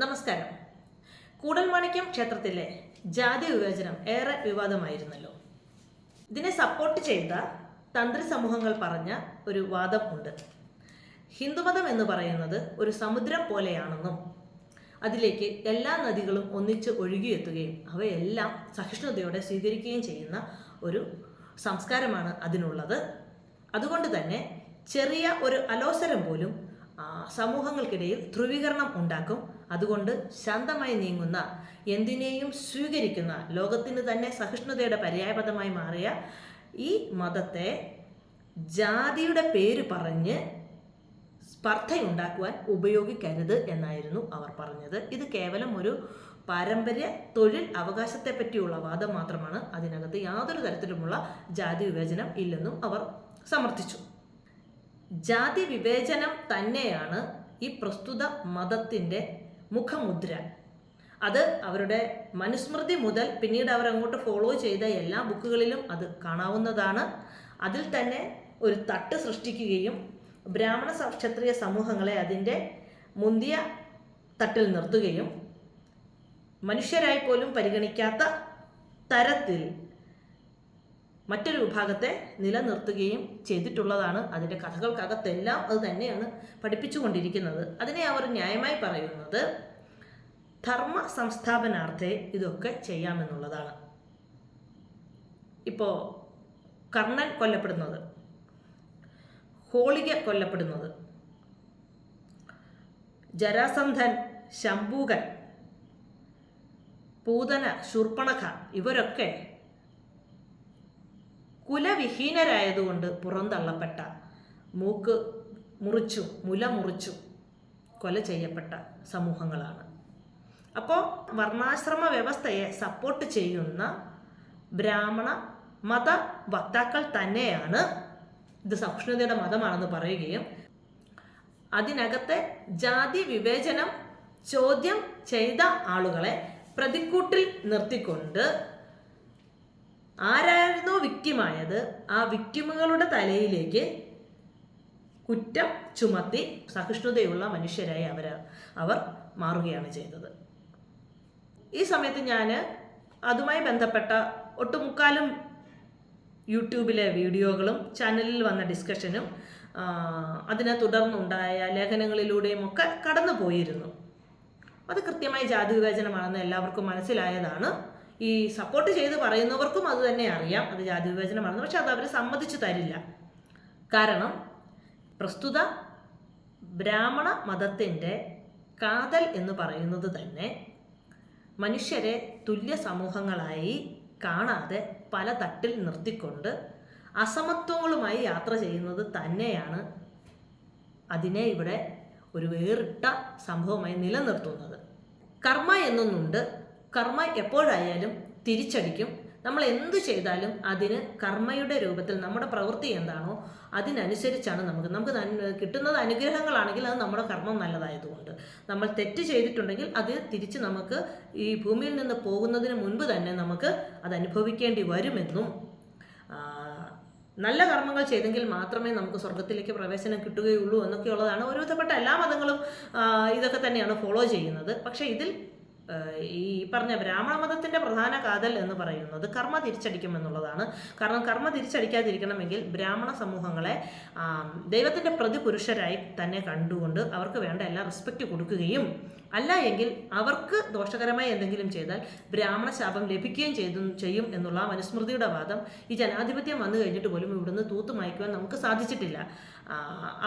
നമസ്കാരം. കൂടൽമാണിക്യം ക്ഷേത്രത്തിലെ ജാതി വിവേചനം ഏറെ വിവാദമായിരുന്നല്ലോ. ഇതിനെ സപ്പോർട്ട് ചെയ്ത തന്ത്രി സമൂഹങ്ങൾ പറഞ്ഞ ഒരു വാദം ഉണ്ട്. ഹിന്ദുമതം എന്ന് പറയുന്നത് ഒരു സമുദ്രം പോലെയാണെന്നും അതിലേക്ക് എല്ലാ നദികളും ഒന്നിച്ച് ഒഴുകിയെത്തുകയും അവയെല്ലാം സഹിഷ്ണുതയോടെ സ്വീകരിക്കുകയും ചെയ്യുന്ന ഒരു സംസ്കാരമാണ് അതിനുള്ളത്. അതുകൊണ്ട് തന്നെ ചെറിയ ഒരു അലോസരം പോലും സമൂഹങ്ങൾക്കിടയിൽ ധ്രുവീകരണം ഉണ്ടാക്കും. അതുകൊണ്ട് ശാന്തമായി നീങ്ങുന്ന, എന്തിനേയും സ്വീകരിക്കുന്ന, ലോകത്തിന് തന്നെ സഹിഷ്ണുതയുടെ പര്യായപദമായി മാറിയ ഈ മതത്തെ ജാതിയുടെ പേര് പറഞ്ഞ് സ്പർദ്ധയുണ്ടാക്കുവാൻ ഉപയോഗിക്കരുത് എന്നായിരുന്നു അവർ പറഞ്ഞത്. ഇത് കേവലം ഒരു പാരമ്പര്യ തൊഴിൽ അവകാശത്തെ പറ്റിയുള്ള വാദം മാത്രമാണ്. അതിനകത്ത് യാതൊരു തരത്തിലുമുള്ള ജാതി വിവേചനം ഇല്ലെന്നും അവർ സമർത്ഥിച്ചു. ജാതി വിവേചനം തന്നെയാണ് ഈ പ്രസ്തുത മതത്തിൻ്റെ മുഖമുദ്ര. അത് അവരുടെ മനുസ്മൃതി മുതൽ പിന്നീട് അവരങ്ങോട്ട് ഫോളോ ചെയ്ത എല്ലാ ബുക്കുകളിലും അത് കാണാവുന്നതാണ്. അതിൽ തന്നെ ഒരു തട്ട് സൃഷ്ടിക്കുകയും ബ്രാഹ്മണ ക്ഷത്രിയ സമൂഹങ്ങളെ അതിൻ്റെ മുന്തിയ തട്ടിൽ നിർത്തുകയും മനുഷ്യരായി പോലും പരിഗണിക്കാത്ത തരത്തിൽ മറ്റൊരു വിഭാഗത്തെ നിലനിർത്തുകയും ചെയ്തിട്ടുള്ളതാണ്. അതിൻ്റെ കഥകൾക്കകത്തെല്ലാം അത് തന്നെയാണ് പഠിപ്പിച്ചുകൊണ്ടിരിക്കുന്നത്. അതിനെ അവർ ന്യായമായി പറയുന്നത് ധർമ്മ സംസ്ഥാപനാർത്ഥേ ഇതൊക്കെ ചെയ്യാമെന്നുള്ളതാണ്. ഇപ്പോൾ കർണൻ കൊല്ലപ്പെടുന്നത്, ഹോളിക കൊല്ലപ്പെടുന്നത്, ജരാസന്ധൻ, ശംഭൂകൻ, പൂതന, ശൂർപ്പണഖ ഇവരൊക്കെ കുലവിഹീനരായതുകൊണ്ട് പുറന്തള്ളപ്പെട്ട, മൂക്ക് മുറിച്ചു, മുല മുറിച്ചു കൊല ചെയ്യപ്പെട്ട സമൂഹങ്ങളാണ്. അപ്പോൾ വർണ്ണാശ്രമ വ്യവസ്ഥയെ സപ്പോർട്ട് ചെയ്യുന്ന ബ്രാഹ്മണ മത വക്താക്കൾ തന്നെയാണ് ഇത് സഹിഷ്ണുതയുടെ മതമാണെന്ന് പറയുകയും അതിനകത്തെ ജാതി വിവേചനം ചോദ്യം ചെയ്ത ആളുകളെ പ്രതിക്കൂട്ടിൽ നിർത്തിക്കൊണ്ട് ആരായിരുന്നോ വിക്റ്റിമായത് ആ വിക്റ്റിമുകളുടെ തലയിലേക്ക് കുറ്റം ചുമത്തി സഹിഷ്ണുതയുള്ള മനുഷ്യരായി അവർ മാറുകയാണ് ചെയ്തത്. ഈ സമയത്ത് ഞാൻ അതുമായി ബന്ധപ്പെട്ട ഒട്ടുമുക്കാലും യൂട്യൂബിലെ വീഡിയോകളും ചാനലിൽ വന്ന ഡിസ്കഷനും അതിനെ തുടർന്നുണ്ടായ ലേഖനങ്ങളിലൂടെയും ഒക്കെ കടന്നു പോയിരുന്നു. അത് കൃത്യമായി ജാതി വിവേചനമാണെന്ന് എല്ലാവർക്കും മനസ്സിലായതാണ്. ഈ സപ്പോർട്ട് ചെയ്ത് പറയുന്നവർക്കും അത് തന്നെ അറിയാം അത് ജാതി വിവേചനമാണെന്ന്. പക്ഷെ അത് അവർ സമ്മതിച്ചു തരില്ല. കാരണം പ്രസ്തുത ബ്രാഹ്മണ മതത്തിൻ്റെ കാതൽ എന്ന് പറയുന്നത് തന്നെ മനുഷ്യരെ തുല്യ സമൂഹങ്ങളായി കാണാതെ പല തട്ടിൽ നിർത്തിക്കൊണ്ട് അസമത്വങ്ങളുമായി യാത്ര ചെയ്യുന്നത് തന്നെയാണ് അതിനെ ഇവിടെ ഒരു വേറിട്ട സംഭവമായി നിലനിർത്തുന്നത്. കർമ്മ എന്നൊന്നുണ്ട്. കർമ്മ എപ്പോഴായാലും തിരിച്ചടിക്കും. നമ്മൾ എന്തു ചെയ്താലും അതിന് കർമ്മയുടെ രൂപത്തിൽ നമ്മുടെ പ്രവൃത്തി എന്താണോ അതിനനുസരിച്ചാണ് നമുക്ക് കിട്ടുന്നത്. അനുഗ്രഹങ്ങളാണെങ്കിൽ അത് നമ്മുടെ കർമ്മം നല്ലതായതുകൊണ്ട്, നമ്മൾ തെറ്റ് ചെയ്തിട്ടുണ്ടെങ്കിൽ അത് തിരിച്ച് നമുക്ക് ഈ ഭൂമിയിൽ നിന്ന് പോകുന്നതിന് മുൻപ് തന്നെ നമുക്ക് അത് അനുഭവിക്കേണ്ടി വരുമെന്നും നല്ല കർമ്മങ്ങൾ ചെയ്തെങ്കിൽ മാത്രമേ നമുക്ക് സ്വർഗത്തിലേക്ക് പ്രവേശനം കിട്ടുകയുള്ളൂ എന്നൊക്കെയുള്ളതാണ്. ഒരുവിധപ്പെട്ട എല്ലാ മതങ്ങളും ഇതൊക്കെ തന്നെയാണ് ഫോളോ ചെയ്യുന്നത്. പക്ഷേ ഇതിൽ ഈ പറഞ്ഞ ബ്രാഹ്മണ മതത്തിൻ്റെ പ്രധാന കാതൽ എന്ന് പറയുന്നത് കർമ്മ തിരിച്ചടിക്കുമെന്നുള്ളതാണ്. കാരണം കർമ്മ തിരിച്ചടിക്കാതിരിക്കണമെങ്കിൽ ബ്രാഹ്മണ സമൂഹങ്ങളെ ദൈവത്തിൻ്റെ പ്രതിപുരുഷരായി തന്നെ കണ്ടുകൊണ്ട് അവർക്ക് വേണ്ട എല്ലാ റെസ്പെക്റ്റ് കൊടുക്കുകയും അല്ല എങ്കിൽ അവർക്ക് ദോഷകരമായി എന്തെങ്കിലും ചെയ്താൽ ബ്രാഹ്മണ ശാപം ലഭിക്കുകയും ചെയ്യും എന്നുള്ള മനുസ്മൃതിയുടെ വാദം ഈ ജനാധിപത്യം വന്നു കഴിഞ്ഞിട്ട് പോലും ഇവിടുന്ന് തൂത്തുമായ്ക്കുവാൻ നമുക്ക് സാധിച്ചിട്ടില്ല.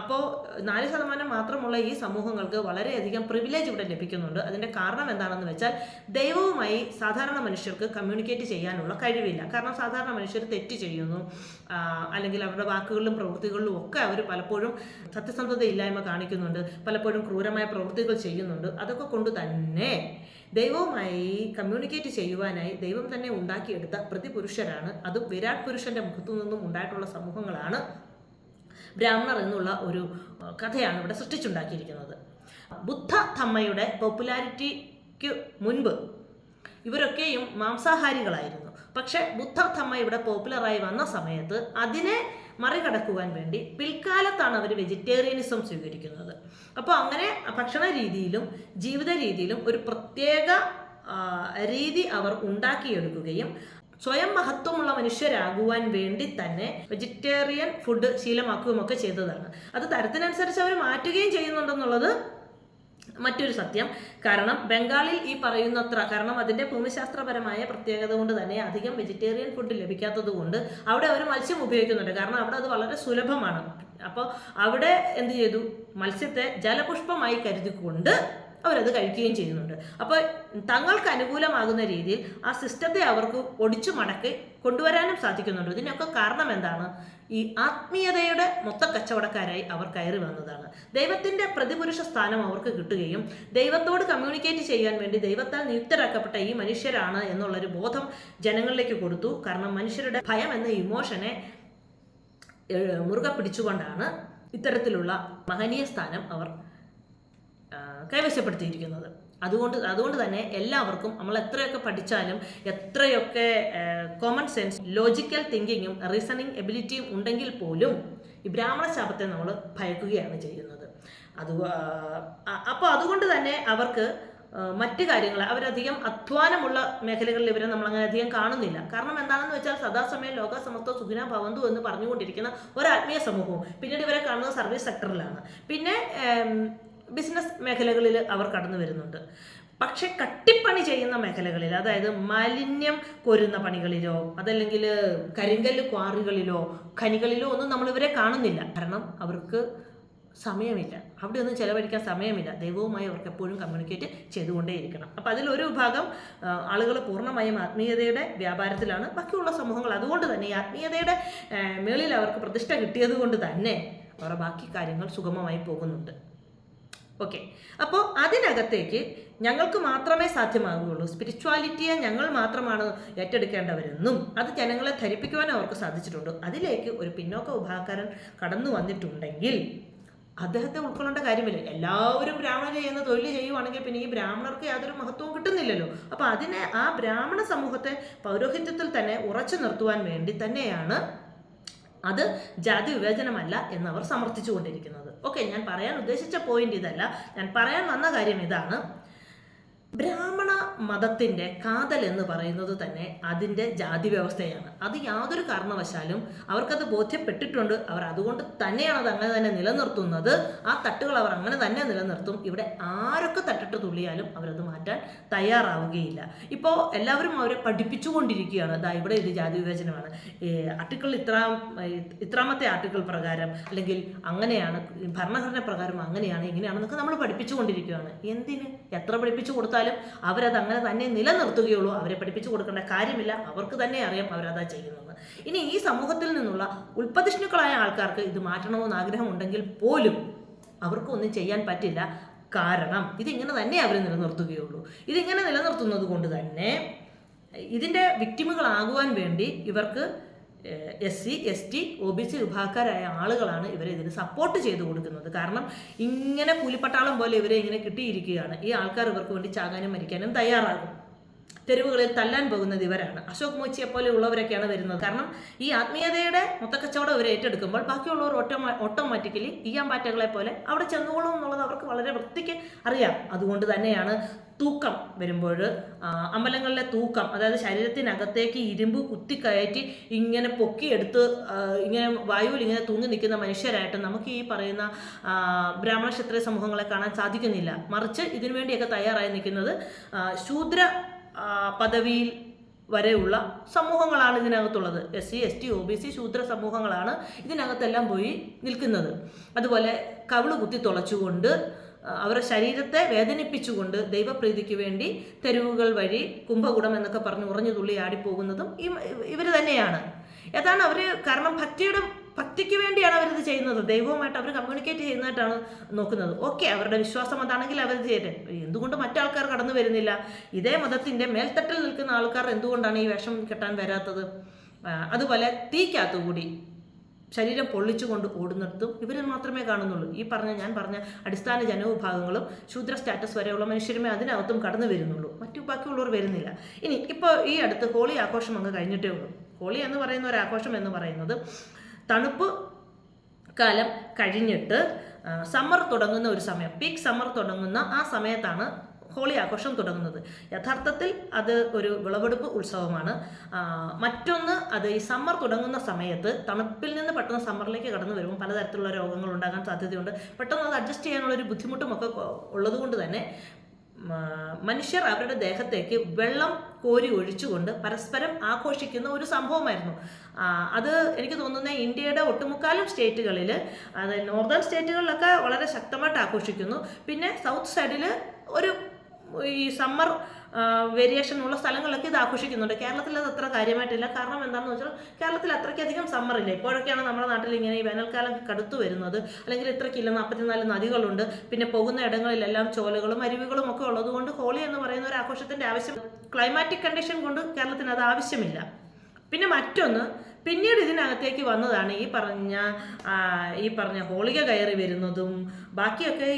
അപ്പോൾ 4% മാത്രമുള്ള ഈ സമൂഹങ്ങൾക്ക് വളരെയധികം പ്രിവിലേജ് ഇവിടെ ലഭിക്കുന്നുണ്ട്. അതിൻ്റെ കാരണം എന്താണെന്ന് വെച്ചാൽ ദൈവവുമായി സാധാരണ മനുഷ്യർക്ക് കമ്മ്യൂണിക്കേറ്റ് ചെയ്യാനുള്ള കഴിവില്ല. കാരണം സാധാരണ മനുഷ്യർ തെറ്റ് ചെയ്യുന്നു, അല്ലെങ്കിൽ അവരുടെ വാക്കുകളിലും പ്രവൃത്തികളിലും ഒക്കെ അവർ പലപ്പോഴും സത്യസന്ധതയില്ലായ്മ കാണിക്കുന്നുണ്ട്, പലപ്പോഴും ക്രൂരമായ പ്രവൃത്തികൾ ചെയ്യുന്നുണ്ട്. അതൊക്കെ കൊണ്ട് തന്നെ ദൈവവുമായി കമ്മ്യൂണിക്കേറ്റ് ചെയ്യുവാനായി ദൈവം തന്നെ ഉണ്ടാക്കിയെടുത്ത പ്രതിപുരുഷരാണ്. അതും വിരാട് പുരുഷന്റെ മുഖത്തു നിന്നും ഉണ്ടായിട്ടുള്ള സമൂഹങ്ങളാണ് ബ്രാഹ്മണർ എന്നുള്ള ഒരു കഥയാണ് ഇവിടെ സൃഷ്ടിച്ചുണ്ടാക്കിയിരിക്കുന്നത്. ബുദ്ധ ധമ്മയുടെ പോപ്പുലാരിറ്റിക്ക് മുൻപ് ഇവരൊക്കെയും മാംസാഹാരികളായിരുന്നു. പക്ഷെ ബുദ്ധ ധമ്മ ഇവിടെ പോപ്പുലറായി വന്ന സമയത്ത് അതിനെ മറികടക്കുവാൻ വേണ്ടി പിൽക്കാലത്താണ് അവർ വെജിറ്റേറിയനിസം സ്വീകരിക്കുന്നത്. അപ്പോൾ അങ്ങനെ ഭക്ഷണ രീതിയിലും ജീവിത രീതിയിലും ഒരു പ്രത്യേക രീതി അവർ ഉണ്ടാക്കിയെടുക്കുകയും സ്വയം മഹത്വമുള്ള മനുഷ്യരാകുവാൻ വേണ്ടി തന്നെ വെജിറ്റേറിയൻ ഫുഡ് ശീലമാക്കുകയുമൊക്കെ ചെയ്തതാണ്. അത് തരത്തിനനുസരിച്ച് അവർ മാറ്റുകയും ചെയ്യുന്നുണ്ടെന്നുള്ളത് മറ്റൊരു സത്യം. കാരണം ബംഗാളിൽ ഈ പറയുന്നത്ര, കാരണം അതിൻ്റെ ഭൂമിശാസ്ത്രപരമായ പ്രത്യേകത കൊണ്ട് തന്നെ അധികം വെജിറ്റേറിയൻ ഫുഡ് ലഭിക്കാത്തത് കൊണ്ട് അവിടെ അവർ മത്സ്യം ഉപയോഗിക്കുന്നുണ്ട്. കാരണം അവിടെ അത് വളരെ സുലഭമാണ്. അപ്പോൾ അവിടെ എന്ത് ചെയ്തു, മത്സ്യത്തെ ജലപുഷ്പമായി കരുതിക്കൊണ്ട് അവരത് കഴിക്കുകയും ചെയ്യുന്നുണ്ട്. അപ്പോൾ തങ്ങൾക്ക് അനുകൂലമാകുന്ന രീതിയിൽ ആ സിസ്റ്റത്തെ അവർക്ക് ഒടിച്ചു മടക്കി കൊണ്ടുവരാനും സാധിക്കുന്നുണ്ട്. ഇതിനൊക്കെ കാരണം എന്താണ്? ഈ ആത്മീയതയുടെ മൊത്ത കച്ചവടക്കാരായി അവർ കയറി വന്നതാണ്. ദൈവത്തിൻ്റെ പ്രതിപുരുഷ സ്ഥാനം അവർക്ക് കിട്ടുകയും ദൈവത്തോട് കമ്മ്യൂണിക്കേറ്റ് ചെയ്യാൻ വേണ്ടി ദൈവത്താൽ നിയുക്തരാക്കപ്പെട്ട ഈ മനുഷ്യരാണ് എന്നുള്ളൊരു ബോധം ജനങ്ങളിലേക്ക് കൊടുത്തു. കാരണം മനുഷ്യരുടെ ഭയം എന്ന ഇമോഷനെ മുറുകെ പിടിച്ചുകൊണ്ടാണ് ഇത്തരത്തിലുള്ള മഹനീയ സ്ഥാനം അവർ കൈവശപ്പെടുത്തിയിരിക്കുന്നത്. അതുകൊണ്ട് തന്നെ എല്ലാവർക്കും നമ്മൾ എത്രയൊക്കെ പഠിച്ചാലും എത്രയൊക്കെ കോമൺ സെൻസ്, ലോജിക്കൽ തിങ്കിങ്ങും റീസണിങ് എബിലിറ്റിയും ഉണ്ടെങ്കിൽ പോലും ഈ ബ്രാഹ്മണ ശാപത്തെ നമ്മൾ ഭയക്കുകയാണ് ചെയ്യുന്നത്. അപ്പോൾ അതുകൊണ്ട് തന്നെ അവർക്ക് മറ്റു കാര്യങ്ങൾ, അവരധികം അധ്വാനമുള്ള മേഖലകളിൽ ഇവരെ നമ്മളങ്ങനെ അധികം കാണുന്നില്ല. കാരണം എന്താണെന്ന് വെച്ചാൽ സദാസമയം ലോക സമത്വ സുഖിന ഭവന്തു എന്ന് പറഞ്ഞുകൊണ്ടിരിക്കുന്ന ഒരു ആത്മീയ സമൂഹവും പിന്നീട് ഇവരെ കാണുന്നത് സർവീസ് സെക്ടറിലാണ്. പിന്നെ ബിസിനസ് മേഖലകളിൽ അവർ കടന്നു വരുന്നുണ്ട്. പക്ഷെ കട്ടിപ്പണി ചെയ്യുന്ന മേഖലകളിൽ, അതായത് മാലിന്യം കോരുന്ന പണികളിലോ അതല്ലെങ്കിൽ കരിങ്കല്ല് ക്വാറികളിലോ ഖനികളിലോ ഒന്നും നമ്മൾ ഇവരെ കാണുന്നില്ല. കാരണം അവർക്ക് സമയമില്ല, അവിടെ ഒന്നും ചെലവഴിക്കാൻ സമയമില്ല. ദൈവവുമായി അവർക്ക് എപ്പോഴും കമ്മ്യൂണിക്കേറ്റ് ചെയ്തുകൊണ്ടേയിരിക്കണം. അപ്പോൾ അതിലൊരു വിഭാഗം ആളുകൾ പൂർണ്ണമായും ആത്മീയതയുടെ വ്യാപാരത്തിലാണ്. ബാക്കിയുള്ള സമൂഹങ്ങൾ അതുകൊണ്ട് തന്നെ ഈ ആത്മീയതയുടെ മേളിൽ അവർക്ക് പ്രതിഷ്ഠ കിട്ടിയത് കൊണ്ട് തന്നെ അവരുടെ ബാക്കി കാര്യങ്ങൾ സുഗമമായി പോകുന്നുണ്ട്. ഓക്കെ, അപ്പോൾ അതിനകത്തേക്ക് ഞങ്ങൾക്ക് മാത്രമേ സാധ്യമാകുകയുള്ളൂ, സ്പിരിച്വാലിറ്റിയെ ഞങ്ങൾ മാത്രമാണ് ഏറ്റെടുക്കേണ്ടവരെന്നും അത് ജനങ്ങളെ ധരിപ്പിക്കുവാൻ അവർക്ക് സാധിച്ചിട്ടുണ്ട്. അതിലേക്ക് ഒരു പിന്നോക്ക വിഭാഗക്കാരൻ കടന്നു വന്നിട്ടുണ്ടെങ്കിൽ അദ്ദേഹത്തെ ഉൾക്കൊള്ളേണ്ട കാര്യമില്ല. എല്ലാവരും ബ്രാഹ്മണർ ചെയ്യുന്ന തൊഴിൽ ചെയ്യുവാണെങ്കിൽ പിന്നെ ഈ ബ്രാഹ്മണർക്ക് യാതൊരു മഹത്വവും കിട്ടുന്നില്ലല്ലോ. അപ്പോൾ അതിനെ ആ ബ്രാഹ്മണ സമൂഹത്തെ പൗരോഹിത്യത്തിൽ തന്നെ ഉറച്ചു നിർത്തുവാൻ വേണ്ടി തന്നെയാണ് അത് ജാതി വിവേചനമല്ല എന്നവർ സമർത്ഥിച്ചുകൊണ്ടിരിക്കുന്നത്. ഓക്കെ, ഞാൻ പറയാൻ ഉദ്ദേശിച്ച പോയിന്റ് ഇതല്ല. ഞാൻ പറയാൻ വന്ന കാര്യം ഇതാണ്. ബ്രാഹ്മണ മതത്തിൻ്റെ കാതൽ എന്ന് പറയുന്നത് തന്നെ അതിൻ്റെ ജാതി വ്യവസ്ഥയാണ്. അത് യാതൊരു കാരണവശാലും അവർക്കത് ബോധ്യപ്പെട്ടിട്ടുണ്ട്. അവർ അതുകൊണ്ട് തന്നെയാണ് അത് അങ്ങനെ തന്നെ നിലനിർത്തുന്നത്. ആ തട്ടുകൾ അവർ അങ്ങനെ തന്നെ നിലനിർത്തും. ഇവിടെ ആരൊക്കെ തട്ടിട്ട് തുള്ളിയാലും അവരത് മാറ്റാൻ തയ്യാറാവുകയില്ല. ഇപ്പോൾ എല്ലാവരും അവരെ പഠിപ്പിച്ചുകൊണ്ടിരിക്കുകയാണ്. അതാ ഇവിടെ ഇത് ജാതി വിവേചനമാണ്, ആർട്ടിക്കിൾ ഇത്രാമത്തെ ആർട്ടിക്കിൾ പ്രകാരം അല്ലെങ്കിൽ അങ്ങനെയാണ്, ഭരണഘടന പ്രകാരം അങ്ങനെയാണ് ഇങ്ങനെയാണെന്നൊക്കെ നമ്മൾ പഠിപ്പിച്ചുകൊണ്ടിരിക്കുകയാണ്. എന്തിന്? എത്ര പഠിപ്പിച്ചു കൊടുത്താലും അവരത് അങ്ങനെ തന്നെ നിലനിർത്തുകയുള്ളൂ. അവരെ പഠിപ്പിച്ചു കൊടുക്കേണ്ട കാര്യമില്ല. അവർക്ക് തന്നെ അറിയാം അവരതാ ചെയ്യുന്നത്. ഇനി ഈ സമൂഹത്തിൽ നിന്നുള്ള ഉൽപ്പതിഷ്ണുക്കളായ ആൾക്കാർക്ക് ഇത് മാറ്റണമെന്ന് ആഗ്രഹമുണ്ടെങ്കിൽ പോലും അവർക്കൊന്നും ചെയ്യാൻ പറ്റില്ല. കാരണം ഇതിങ്ങനെ തന്നെ അവർ നിലനിർത്തുകയുള്ളൂ. ഇതിങ്ങനെ നിലനിർത്തുന്നത് കൊണ്ട് തന്നെ ഇതിൻ്റെ വിക്ടിമുകളാകുവാൻ വേണ്ടി ഇവർക്ക് SC, ST, OBC വിഭാഗക്കാരായ ആളുകളാണ് ഇവരെ ഇതിന് സപ്പോർട്ട് ചെയ്തു കൊടുക്കുന്നത്. കാരണം ഇങ്ങനെ കൂലിപ്പട്ടാളം പോലെ ഇവരെ ഇങ്ങനെ കിട്ടിയിരിക്കുകയാണ്. ഈ ആൾക്കാർ ഇവർക്ക് വേണ്ടി ചാകാനും മരിക്കാനും തയ്യാറാകും. തെരുവുകളിൽ തല്ലാൻ പോകുന്നത് ഇവരാണ്. അശോക് മോച്ചിയെ പോലെ ഉള്ളവരൊക്കെയാണ് വരുന്നത്. കാരണം ഈ ആത്മീയതയുടെ മൊത്തക്കച്ചവടം ഇവർ ഏറ്റെടുക്കുമ്പോൾ ബാക്കിയുള്ളവർ ഓട്ടോമാറ്റിക്കലി ഈയാമ്പാറ്റകളെ പോലെ അവിടെ ചെന്നോളും എന്നുള്ളത് അവർക്ക് വളരെ വൃത്തിക്ക് അറിയാം. അതുകൊണ്ട് തന്നെയാണ് തൂക്കം വരുമ്പോൾ അമ്പലങ്ങളിലെ തൂക്കം, അതായത് ശരീരത്തിനകത്തേക്ക് ഇരുമ്പ് കുത്തിക്കയറ്റി ഇങ്ങനെ പൊക്കിയെടുത്ത് ഇങ്ങനെ വായുവിൽ ഇങ്ങനെ തൂങ്ങി നിൽക്കുന്ന മനുഷ്യരായിട്ട് നമുക്ക് ഈ പറയുന്ന ബ്രാഹ്മണ ക്ഷത്രിയ സമൂഹങ്ങളെ കാണാൻ സാധിക്കുന്നില്ല. മറിച്ച് ഇതിനുവേണ്ടിയൊക്കെ തയ്യാറായി നിൽക്കുന്നത് ശൂദ്ര പദവിയിൽ വരെയുള്ള സമൂഹങ്ങളാണ് ഇതിനകത്തുള്ളത്. SC, ST, OBC ശൂദ്ര സമൂഹങ്ങളാണ് ഇതിനകത്തെല്ലാം പോയി നിൽക്കുന്നത്. അതുപോലെ കവിള് കുത്തി തുളച്ചുകൊണ്ട് അവരുടെ ശരീരത്തെ വേദനിപ്പിച്ചുകൊണ്ട് ദൈവപ്രീതിക്ക് വേണ്ടി തെരുവുകൾ വഴി കുംഭകുടം എന്നൊക്കെ പറഞ്ഞ് ഉറഞ്ഞു തുള്ളി ആടിപ്പോകുന്നതും ഇവർ തന്നെയാണ്. ഏതാണ് അവർ? കാരണം ഭക്തിക്ക് വേണ്ടിയാണ് അവരിത് ചെയ്യുന്നത്. ദൈവവുമായിട്ട് അവർ കമ്മ്യൂണിക്കേറ്റ് ചെയ്യുന്നതായിട്ടാണ് നോക്കുന്നത്. ഓക്കെ, അവരുടെ വിശ്വാസം അതാണെങ്കിൽ അവർ ചെയ്യട്ടെ. എന്തുകൊണ്ട് മറ്റാൾക്കാർ കടന്നു വരുന്നില്ല? ഇതേ മതത്തിൻ്റെ മേൽത്തട്ടിൽ നിൽക്കുന്ന ആൾക്കാർ എന്തുകൊണ്ടാണ് ഈ വേഷം കെട്ടാൻ വരാത്തത്? അതുപോലെ തീക്കകത്തുകൂടി ശരീരം പൊള്ളിച്ചുകൊണ്ട് ഓടുന്നിടത്തും ഇവർ മാത്രമേ കാണുന്നുള്ളൂ. ഞാൻ പറഞ്ഞ അടിസ്ഥാന ജനവിഭാഗങ്ങളും ശൂദ്ര സ്റ്റാറ്റസ് വരെയുള്ള മനുഷ്യരുമേ അതിനകത്തും കടന്നു വരുന്നുള്ളൂ. ബാക്കിയുള്ളവർ വരുന്നില്ല. ഇപ്പോൾ ഈ അടുത്ത് ഹോളി ആഘോഷം അങ്ങ് കഴിഞ്ഞിട്ടേ ഉള്ളൂ. ഹോളി എന്ന് പറയുന്ന ഒരു ആഘോഷം എന്ന് പറയുന്നത് തണുപ്പ് കാലം കഴിഞ്ഞിട്ട് സമ്മർ തുടങ്ങുന്ന ഒരു സമയം, പീക്ക് സമ്മർ തുടങ്ങുന്ന ആ സമയത്താണ് ഹോളി ആഘോഷം തുടങ്ങുന്നത്. യഥാർത്ഥത്തിൽ അത് ഒരു വിളവെടുപ്പ് ഉത്സവമാണ്. മറ്റൊന്ന്, അത് ഈ സമ്മർ തുടങ്ങുന്ന സമയത്ത് തണുപ്പിൽ നിന്ന് പെട്ടെന്ന് സമ്മറിലേക്ക് കടന്നു വരുമ്പോൾ പലതരത്തിലുള്ള രോഗങ്ങൾ ഉണ്ടാകാൻ സാധ്യതയുണ്ട്. പെട്ടെന്ന് അത് അഡ്ജസ്റ്റ് ചെയ്യാനുള്ളൊരു ബുദ്ധിമുട്ടുമൊക്കെ ഉള്ളതുകൊണ്ട് തന്നെ മനുഷ്യർ അവരുടെ ദേഹത്തേക്ക് വെള്ളം കോരി ഒഴിച്ചുകൊണ്ട് പരസ്പരം ആഘോഷിക്കുന്ന ഒരു സംഭവമായിരുന്നു. അത് എനിക്ക് തോന്നുന്നത് ഇന്ത്യയുടെ ഒട്ടുമുക്കാലും സ്റ്റേറ്റുകളിൽ, അത് നോർത്തേൺ സ്റ്റേറ്റുകളിലൊക്കെ വളരെ ശക്തമായിട്ട് ആഘോഷിക്കുന്നു. പിന്നെ സൗത്ത് സൈഡിൽ ഒരു ഈ സമ്മർ വേരിയേഷൻ ഉള്ള സ്ഥലങ്ങളിലൊക്കെ ഇത് ആഘോഷിക്കുന്നുണ്ട്. കേരളത്തിൽ അത് അത്ര കാര്യമായിട്ടില്ല. കാരണം എന്താണെന്ന് വെച്ചാൽ കേരളത്തിൽ അത്രയ്ക്കധികം സമ്മറില്ല. ഇപ്പോഴൊക്കെയാണ് നമ്മുടെ നാട്ടിൽ ഇങ്ങനെ ഈ വേനൽക്കാലം കടുത്തു വരുന്നത്. അല്ലെങ്കിൽ ഇത്രയ്ക്കില്ല, 44 നദികളുണ്ട്. പിന്നെ പോകുന്ന ഇടങ്ങളിലെല്ലാം ചോലകളും അരുവികളും ഒക്കെ ഉള്ളതുകൊണ്ട് ഹോളി എന്ന് പറയുന്ന ഒരു ആഘോഷത്തിൻ്റെ ആവശ്യം, ക്ലൈമാറ്റിക് കണ്ടീഷൻ കൊണ്ട് കേരളത്തിന് അത് ആവശ്യമില്ല. പിന്നെ മറ്റൊന്ന്, പിന്നീട് ഇതിനകത്തേക്ക് വന്നതാണ് ഈ പറഞ്ഞ ഹോളിക കയറി വരുന്നതും ബാക്കിയൊക്കെ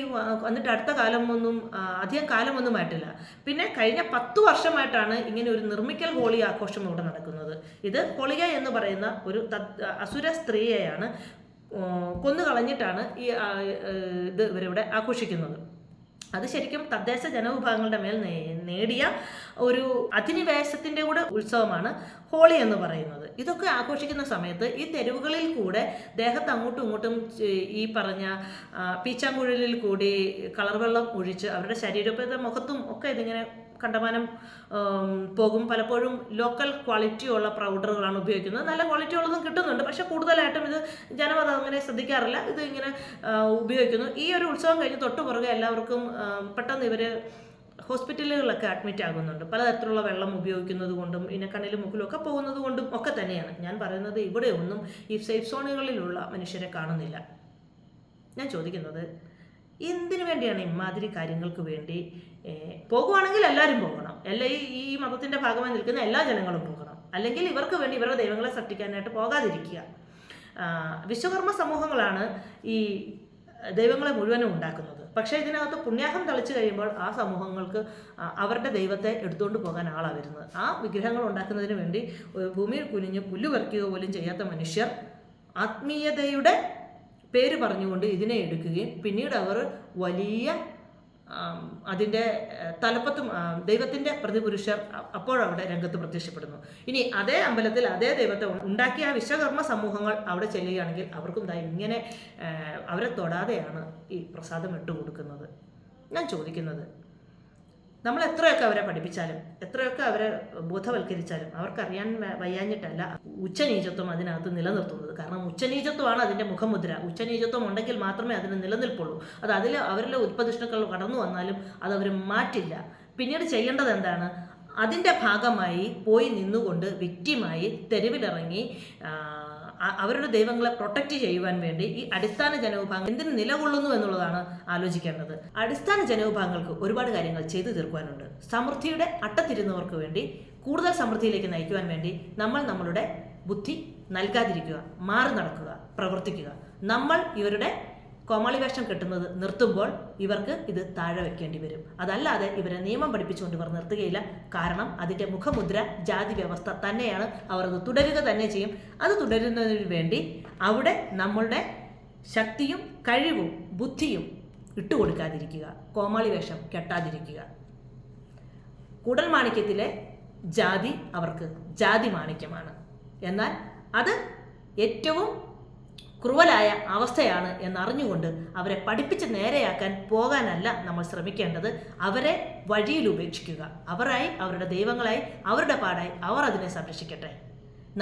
എന്നിട്ട് അടുത്ത കാലമൊന്നും അധികം കാലമൊന്നുമായിട്ടില്ല. പിന്നെ കഴിഞ്ഞ 10 വർഷമായിട്ടാണ് ഇങ്ങനെ ഒരു നിർമ്മിക്കൽ ഹോളി ആഘോഷം ഇവിടെ നടക്കുന്നത്. ഇത് ഹോളിക എന്ന് പറയുന്ന ഒരു അസുര സ്ത്രീയെയാണ് കൊന്നുകളഞ്ഞിട്ടാണ് ഇത് ഇവരിവിടെ ആഘോഷിക്കുന്നത്. അത് ശരിക്കും തദ്ദേശ ജനവിഭാഗങ്ങളുടെ മേൽ നേടിയ ഒരു അധിനിവേശത്തിൻ്റെ കൂടെ ഉത്സവമാണ് ഹോളി എന്ന് പറയുന്നത്. ഇതൊക്കെ ആഘോഷിക്കുന്ന സമയത്ത് ഈ തെരുവുകളിൽ കൂടെ ദേഹത്ത് അങ്ങോട്ടും ഇങ്ങോട്ടും ഈ പറഞ്ഞ പീച്ചാങ്കുഴലിൽ കൂടി കളർ വെള്ളം ഒഴിച്ച് അവരുടെ ശരീരത്തെ മുഖത്തും ഒക്കെ ഇതിങ്ങനെ കണ്ടമാനം പോകും. പലപ്പോഴും ലോക്കൽ ക്വാളിറ്റിയുള്ള പൗഡറുകളാണ് ഉപയോഗിക്കുന്നത്. നല്ല ക്വാളിറ്റി ഉള്ളതും കിട്ടുന്നുണ്ട്, പക്ഷെ കൂടുതലായിട്ടും ഇത് ജനമത അങ്ങനെ ശ്രദ്ധിക്കാറില്ല. ഇത് ഇങ്ങനെ ഉപയോഗിക്കുന്നു. ഈ ഒരു ഉത്സവം കഴിഞ്ഞ് തൊട്ടുപുറകെ എല്ലാവർക്കും പെട്ടെന്ന് ഇവർ ഹോസ്പിറ്റലുകളിലൊക്കെ അഡ്മിറ്റ് ആകുന്നുണ്ട്. പലതരത്തിലുള്ള വെള്ളം ഉപയോഗിക്കുന്നത് കൊണ്ടും പിന്നെ കണ്ണിലും മുക്കിലും ഒക്കെ പോകുന്നത് കൊണ്ടും ഒക്കെ തന്നെയാണ്. ഞാൻ പറയുന്നത് ഇവിടെ ഒന്നും ഈ സേഫ് സോണുകളിലുള്ള മനുഷ്യരെ കാണുന്നില്ല. ഞാൻ ചോദിക്കുന്നത്, എന്തിനു വേണ്ടിയാണ് ഇമാതിരി കാര്യങ്ങൾക്ക് വേണ്ടി പോകുവാണെങ്കിൽ എല്ലാവരും പോകണം, ഈ മതത്തിൻ്റെ ഭാഗമായി നിൽക്കുന്ന എല്ലാ ജനങ്ങളും പോകണം. അല്ലെങ്കിൽ ഇവർക്ക് വേണ്ടി ഇവരുടെ ദൈവങ്ങളെ സൃഷ്ടിക്കാനായിട്ട് പോകാതിരിക്കുക. വിശ്വകർമ്മ സമൂഹങ്ങളാണ് ഈ ദൈവങ്ങളെ മുഴുവനും ഉണ്ടാക്കുന്നത്. പക്ഷേ ഇതിനകത്ത് പുണ്യാഹം തളിച്ചു കഴിയുമ്പോൾ ആ സമൂഹങ്ങൾക്ക് അവരുടെ ദൈവത്തെ എടുത്തുകൊണ്ട് പോകാൻ ആളാണ് വരുന്നത്. ആ വിഗ്രഹങ്ങൾ ഉണ്ടാക്കുന്നതിന് വേണ്ടി ഭൂമിയിൽ കുനിഞ്ഞ് പുല്ല് പറിക്കുക പോലും ചെയ്യാത്ത മനുഷ്യർ ആത്മീയതയുടെ പേര് പറഞ്ഞുകൊണ്ട് ഇതിനെ എടുക്കുകയും പിന്നീട് അവർ വലിയ അതിൻ്റെ തലപ്പത്തും ദൈവത്തിൻ്റെ പ്രതിപുരുഷർ അപ്പോഴവിടെ രംഗത്ത് പ്രത്യക്ഷപ്പെടുന്നു. ഇനി അതേ അമ്പലത്തിൽ അതേ ദൈവത്തെ ഉണ്ടാക്കിയ ആ വിശ്വകർമ്മ സമൂഹങ്ങൾ അവിടെ ചെല്ലുകയാണെങ്കിൽ അവർക്കും ഇങ്ങനെ അവരെ തൊടാതെയാണ് ഈ പ്രസാദം ഇട്ടുകൊടുക്കുന്നത്. ഞാൻ ചോദിക്കുന്നത്, നമ്മൾ എത്രയൊക്കെ അവരെ പഠിപ്പിച്ചാലും എത്രയൊക്കെ അവരെ ബോധവൽക്കരിച്ചാലും അവർക്കറിയാൻ വയ്യാഞ്ഞിട്ടല്ല ഉച്ചനീചത്വം അതിനകത്ത് നിലനിർത്തുന്നത്. കാരണം ഉച്ചനീചത്വമാണ് അതിൻ്റെ മുഖമുദ്ര. ഉച്ചനീചത്വം ഉണ്ടെങ്കിൽ മാത്രമേ അതിന് നിലനിൽപ്പുള്ളൂ. അത് അവരിലെ ഉത്പതിഷ്ണുക്കൾ കടന്നു വന്നാലും അതവർ മാറ്റില്ല. പിന്നീട് ചെയ്യേണ്ടത് എന്താണ്? അതിൻ്റെ ഭാഗമായി പോയി നിന്നുകൊണ്ട് വിക്റ്റിമായി തെരുവിലിറങ്ങി അവരുടെ ദൈവങ്ങളെ പ്രൊട്ടക്റ്റ് ചെയ്യുവാൻ വേണ്ടി ഈ അടിസ്ഥാന ജനവിഭാഗം എന്തിന് നിലകൊള്ളുന്നു എന്നുള്ളതാണ് ആലോചിക്കേണ്ടത്. അടിസ്ഥാന ജനവിഭാഗങ്ങൾക്ക് ഒരുപാട് കാര്യങ്ങൾ ചെയ്തു തീർക്കുവാനുണ്ട്. സമൃദ്ധിയുടെ അട്ടത്തിരുന്നവർക്ക് വേണ്ടി കൂടുതൽ സമൃദ്ധിയിലേക്ക് നയിക്കുവാൻ വേണ്ടി നമ്മളുടെ ബുദ്ധി നൽകാതിരിക്കുക, മാറി നടക്കുക, പ്രവർത്തിക്കുക. നമ്മൾ ഇവരുടെ കോമാളി വേഷം കെട്ടുന്നത് നിർത്തുമ്പോൾ ഇവർക്ക് ഇത് താഴെ വെക്കേണ്ടി വരും. അതല്ലാതെ ഇവരെ നിയമം പഠിപ്പിച്ചുകൊണ്ട് ഇവർ നിർത്തുകയില്ല. കാരണം അതിൻ്റെ മുഖമുദ്ര ജാതി വ്യവസ്ഥ തന്നെയാണ്. അവർ അത് തുടരുക തന്നെ ചെയ്യും. അത് തുടരുന്നതിന് വേണ്ടി അവിടെ നമ്മളുടെ ശക്തിയും കഴിവും ബുദ്ധിയും ഇട്ടുകൊടുക്കാതിരിക്കുക, കോമാളി വേഷം കെട്ടാതിരിക്കുക. കൂടൽമാണിക്യത്തിലെ ജാതി അവർക്ക് ജാതി മാണിക്യമാണ്. എന്നാൽ അത് ഏറ്റവും ക്രൂവലായ അവസ്ഥയാണ് എന്നറിഞ്ഞുകൊണ്ട് അവരെ പഠിപ്പിച്ച് നേരെയാക്കാൻ പോകാനല്ല നമ്മൾ ശ്രമിക്കേണ്ടത്. അവരെ വഴിയിൽ ഉപേക്ഷിക്കുക. അവരായി, അവരുടെ ദൈവങ്ങളായി, അവരുടെ പാടായി അവർ അതിനെ സംരക്ഷിക്കട്ടെ.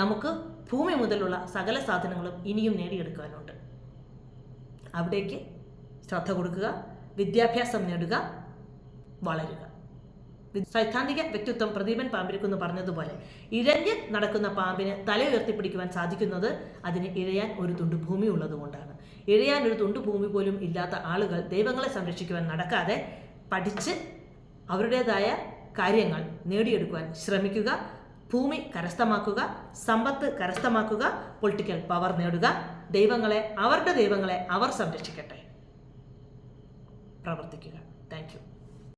നമുക്ക് ഭൂമി മുതലുള്ള സകല സാധനങ്ങളും ഇനിയും നേടിയെടുക്കാനുണ്ട്. അവിടേക്ക് ശ്രദ്ധ കൊടുക്കുക, വിദ്യാഭ്യാസം നേടുക, വളരുക. സൈദ്ധാന്തിക വ്യക്തിത്വം പ്രദീപൻ പാമ്പിരിക്കുന്ന് പറഞ്ഞതുപോലെ ഇഴഞ്ഞ് നടക്കുന്ന പാമ്പിന് തല ഉയർത്തിപ്പിടിക്കുവാൻ സാധിക്കുന്നത് അതിന് ഇഴയാൻ ഒരു തുണ്ട് ഭൂമി ഉള്ളതുകൊണ്ടാണ്. ഇഴയാൻ ഒരു തുണ്ട് ഭൂമി പോലും ഇല്ലാത്ത ആളുകൾ ദൈവങ്ങളെ സംരക്ഷിക്കുവാൻ നടക്കാതെ പഠിച്ച് അവരുടേതായ കാര്യങ്ങൾ നേടിയെടുക്കുവാൻ ശ്രമിക്കുക. ഭൂമി കരസ്ഥമാക്കുക, സമ്പത്ത് കരസ്ഥമാക്കുക, പൊളിറ്റിക്കൽ പവർ നേടുക. അവരുടെ ദൈവങ്ങളെ അവർ സംരക്ഷിക്കട്ടെ. പ്രവർത്തിക്കുക. Thank you.